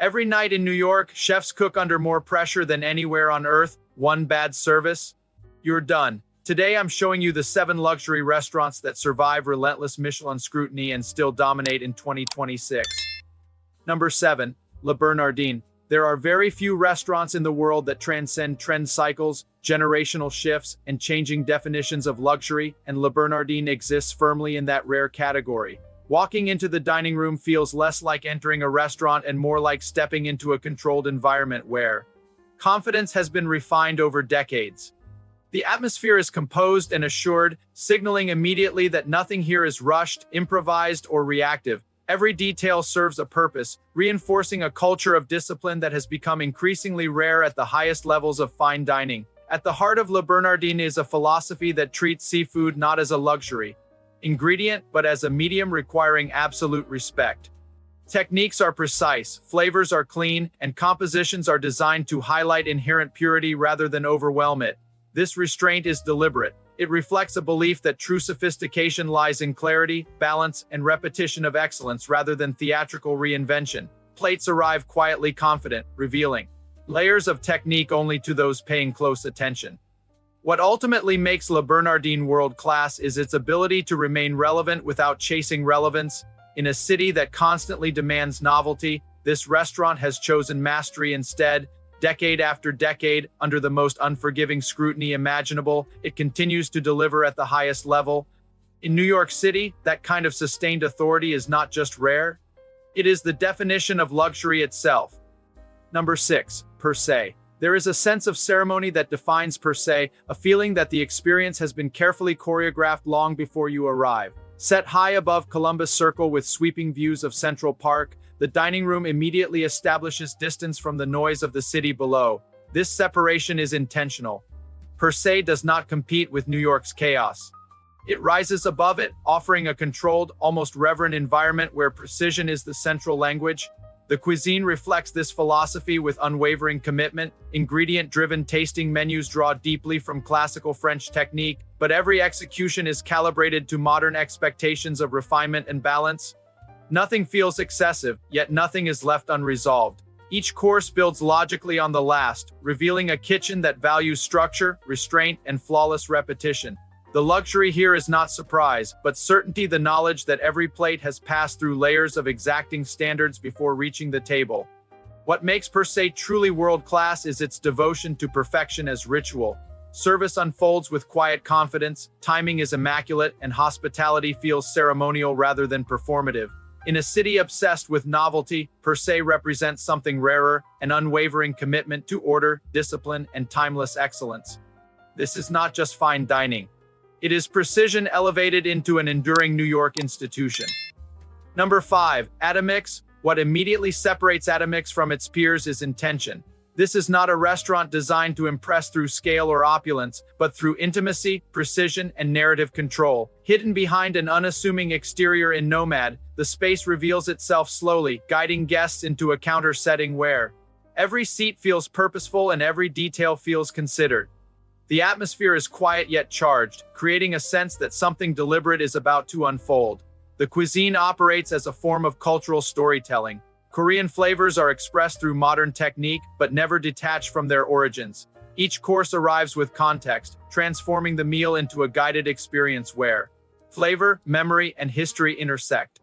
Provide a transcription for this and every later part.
Every night in New York, chefs cook under more pressure than anywhere on earth. One bad service, you're done. Today I'm showing you the 7 luxury restaurants that survive relentless Michelin scrutiny and still dominate in 2026. Number 7. Le Bernardin. There are very few restaurants in the world that transcend trend cycles, generational shifts, and changing definitions of luxury, and Le Bernardin exists firmly in that rare category. Walking into the dining room feels less like entering a restaurant and more like stepping into a controlled environment where confidence has been refined over decades. The atmosphere is composed and assured, signaling immediately that nothing here is rushed, improvised, or reactive. Every detail serves a purpose, reinforcing a culture of discipline that has become increasingly rare at the highest levels of fine dining. At the heart of Le Bernardin is a philosophy that treats seafood not as a luxury ingredient, but as a medium requiring absolute respect. Techniques are precise, flavors are clean, and compositions are designed to highlight inherent purity rather than overwhelm it. This restraint is deliberate. It reflects a belief that true sophistication lies in clarity, balance, and repetition of excellence rather than theatrical reinvention. Plates arrive quietly confident, revealing layers of technique only to those paying close attention. What ultimately makes Le Bernardin world-class is its ability to remain relevant without chasing relevance. In a city that constantly demands novelty, this restaurant has chosen mastery instead. Decade after decade, under the most unforgiving scrutiny imaginable, it continues to deliver at the highest level. In New York City, that kind of sustained authority is not just rare, it is the definition of luxury itself. Number 6. Per se. There is a sense of ceremony that defines per se, a feeling that the experience has been carefully choreographed long before you arrive. Set high above Columbus Circle with sweeping views of Central Park, the dining room immediately establishes distance from the noise of the city below. This separation is intentional. Per se does not compete with New York's chaos. It rises above it, offering a controlled, almost reverent environment where precision is the central language. The cuisine reflects this philosophy with unwavering commitment. Ingredient-driven tasting menus draw deeply from classical French technique, but every execution is calibrated to modern expectations of refinement and balance. Nothing feels excessive, yet nothing is left unresolved. Each course builds logically on the last, revealing a kitchen that values structure, restraint, and flawless repetition. The luxury here is not surprise, but certainty, the knowledge that every plate has passed through layers of exacting standards before reaching the table. What makes per se truly world-class is its devotion to perfection as ritual. Service unfolds with quiet confidence, timing is immaculate, and hospitality feels ceremonial rather than performative. In a city obsessed with novelty, per se represents something rarer, an unwavering commitment to order, discipline, and timeless excellence. This is not just fine dining. It is precision elevated into an enduring New York institution. Number 5. Atomix. What immediately separates Atomix from its peers is intention. This is not a restaurant designed to impress through scale or opulence, but through intimacy, precision, and narrative control. Hidden behind an unassuming exterior in Nomad, the space reveals itself slowly, guiding guests into a counter setting where every seat feels purposeful and every detail feels considered. The atmosphere is quiet yet charged, creating a sense that something deliberate is about to unfold. The cuisine operates as a form of cultural storytelling. Korean flavors are expressed through modern technique, but never detached from their origins. Each course arrives with context, transforming the meal into a guided experience where flavor, memory, and history intersect.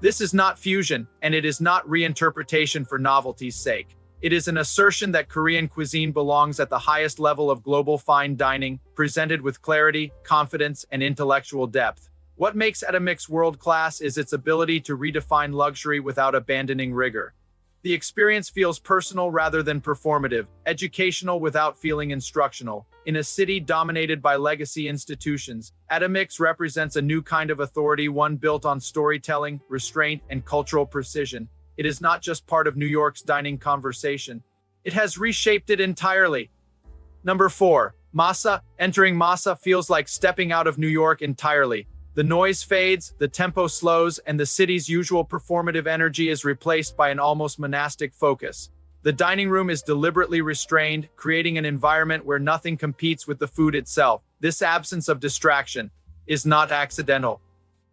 This is not fusion, and it is not reinterpretation for novelty's sake. It is an assertion that Korean cuisine belongs at the highest level of global fine dining, presented with clarity, confidence, and intellectual depth. What makes Atomix world-class is its ability to redefine luxury without abandoning rigor. The experience feels personal rather than performative, educational without feeling instructional. In a city dominated by legacy institutions, Atomix represents a new kind of authority, one built on storytelling, restraint, and cultural precision. It is not just part of New York's dining conversation. It has reshaped it entirely. Number 4. Masa. Entering Masa feels like stepping out of New York entirely. The noise fades, the tempo slows, and the city's usual performative energy is replaced by an almost monastic focus. The dining room is deliberately restrained, creating an environment where nothing competes with the food itself. This absence of distraction is not accidental.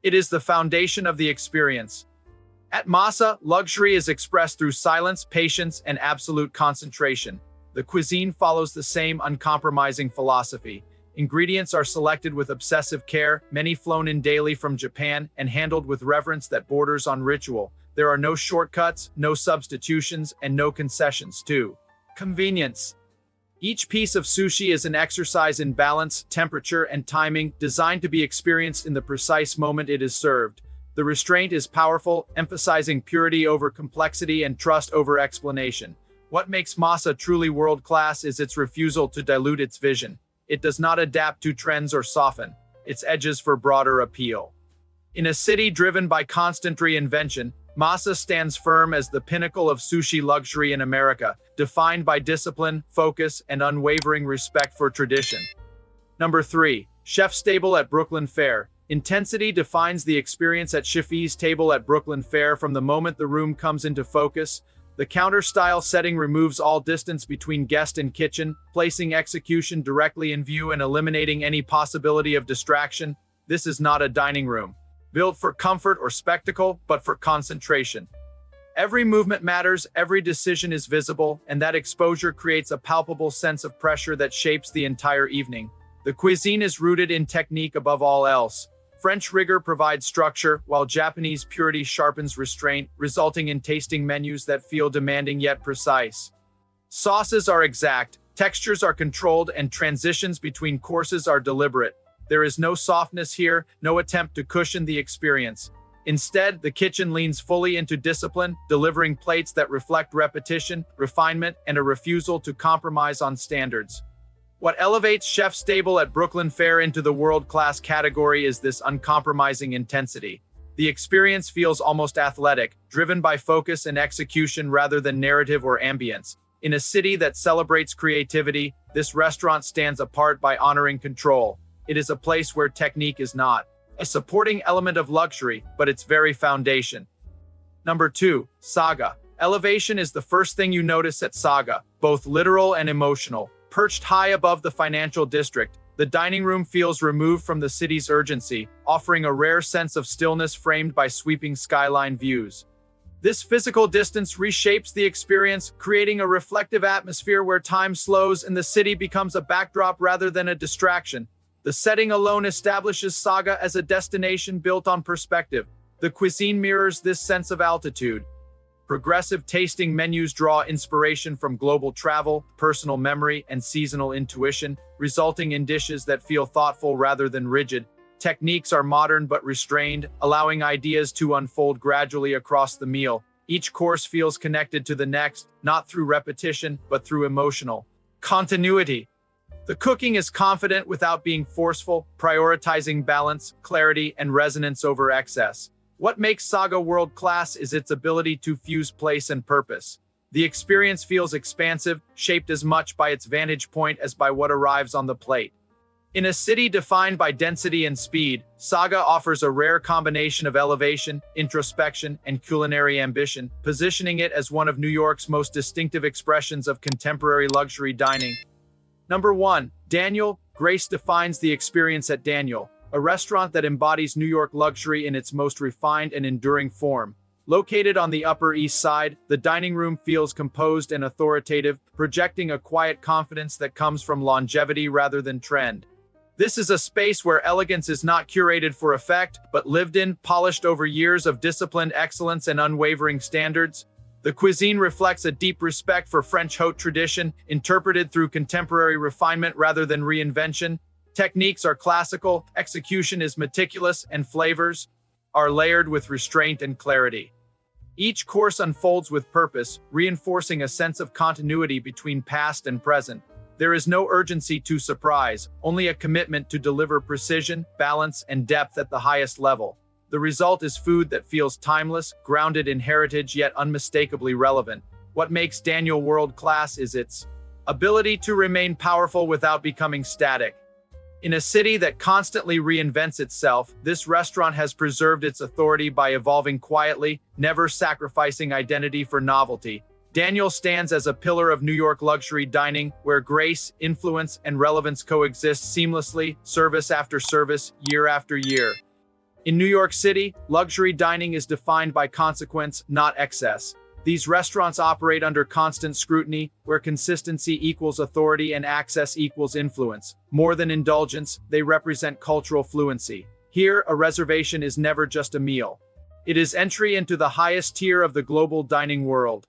It is the foundation of the experience. At Masa, luxury is expressed through silence, patience, and absolute concentration. The cuisine follows the same uncompromising philosophy. Ingredients are selected with obsessive care, many flown in daily from Japan, and handled with reverence that borders on ritual. There are no shortcuts, no substitutions, and no concessions, too. Convenience. Each piece of sushi is an exercise in balance, temperature, and timing, designed to be experienced in the precise moment it is served. The restraint is powerful, emphasizing purity over complexity and trust over explanation. What makes Masa truly world-class is its refusal to dilute its vision. It does not adapt to trends or soften its edges for broader appeal. In a city driven by constant reinvention, Masa stands firm as the pinnacle of sushi luxury in America, defined by discipline, focus, and unwavering respect for tradition. Number 3. Chef's Table at Brooklyn Fare. Intensity defines the experience at Chef's Table at Brooklyn Fare from the moment the room comes into focus. The counter-style setting removes all distance between guest and kitchen, placing execution directly in view and eliminating any possibility of distraction. This is not a dining room, built for comfort or spectacle, but for concentration. Every movement matters, every decision is visible, and that exposure creates a palpable sense of pressure that shapes the entire evening. The cuisine is rooted in technique above all else. French rigor provides structure, while Japanese purity sharpens restraint, resulting in tasting menus that feel demanding yet precise. Sauces are exact, textures are controlled, and transitions between courses are deliberate. There is no softness here, no attempt to cushion the experience. Instead, the kitchen leans fully into discipline, delivering plates that reflect repetition, refinement, and a refusal to compromise on standards. What elevates Chef's Table at Brooklyn Fare into the world-class category is this uncompromising intensity. The experience feels almost athletic, driven by focus and execution rather than narrative or ambience. In a city that celebrates creativity, this restaurant stands apart by honoring control. It is a place where technique is not a supporting element of luxury, but its very foundation. Number 2. Saga. Elevation is the first thing you notice at Saga, both literal and emotional. Perched high above the financial district, the dining room feels removed from the city's urgency, offering a rare sense of stillness framed by sweeping skyline views. This physical distance reshapes the experience, creating a reflective atmosphere where time slows and the city becomes a backdrop rather than a distraction. The setting alone establishes Saga as a destination built on perspective. The cuisine mirrors this sense of altitude. Progressive tasting menus draw inspiration from global travel, personal memory, and seasonal intuition, resulting in dishes that feel thoughtful rather than rigid. Techniques are modern but restrained, allowing ideas to unfold gradually across the meal. Each course feels connected to the next, not through repetition, but through emotional continuity. The cooking is confident without being forceful, prioritizing balance, clarity, and resonance over excess. What makes Saga world-class is its ability to fuse place and purpose. The experience feels expansive, shaped as much by its vantage point as by what arrives on the plate. In a city defined by density and speed, Saga offers a rare combination of elevation, introspection, and culinary ambition, positioning it as one of New York's most distinctive expressions of contemporary luxury dining. Number 1. Daniel. Grace defines the experience at Daniel, a restaurant that embodies New York luxury in its most refined and enduring form. Located on the Upper East Side, the dining room feels composed and authoritative, projecting a quiet confidence that comes from longevity rather than trend. This is a space where elegance is not curated for effect, but lived in, polished over years of disciplined excellence and unwavering standards. The cuisine reflects a deep respect for French haute tradition, interpreted through contemporary refinement rather than reinvention. Techniques are classical, execution is meticulous, and flavors are layered with restraint and clarity. Each course unfolds with purpose, reinforcing a sense of continuity between past and present. There is no urgency to surprise, only a commitment to deliver precision, balance, and depth at the highest level. The result is food that feels timeless, grounded in heritage yet unmistakably relevant. What makes Daniel world-class is its ability to remain powerful without becoming static. In a city that constantly reinvents itself, this restaurant has preserved its authority by evolving quietly, never sacrificing identity for novelty. Daniel stands as a pillar of New York luxury dining, where grace, influence, and relevance coexist seamlessly, service after service, year after year. In New York City, luxury dining is defined by consequence, not excess. These restaurants operate under constant scrutiny, where consistency equals authority and access equals influence. More than indulgence, they represent cultural fluency. Here, a reservation is never just a meal. It is entry into the highest tier of the global dining world.